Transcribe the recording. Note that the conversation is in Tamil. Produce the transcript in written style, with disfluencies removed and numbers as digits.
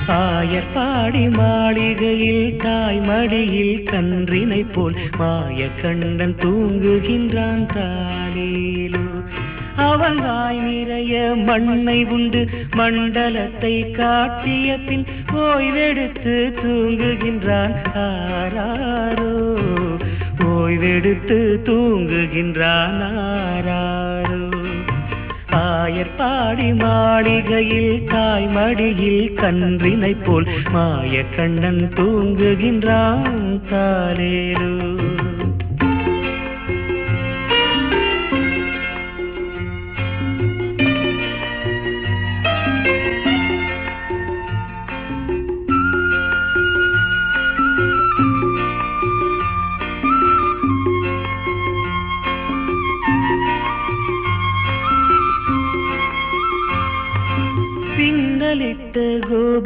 ஆயர்பாடி மாளிகையில் தாய்மடியில் கன்றினை போல் மாயக்கண்ணன் தூங்குகின்றான் தாலேலோ. அவன் வாய் நிறைய மண்ணை உண்டு மண்டலத்தை காட்டிய பின் ஓய்வெடுத்து தூங்குகின்றான் ஆராரோ. ஓய்வெடுத்து தூங்குகின்றான் ஆராரோ. ஆயர்பாடி மாளிகையில் தாய்மடியில் கன்றினை போல் மாயக்கண்ணன் தூங்குகின்றான் தாலேலோ.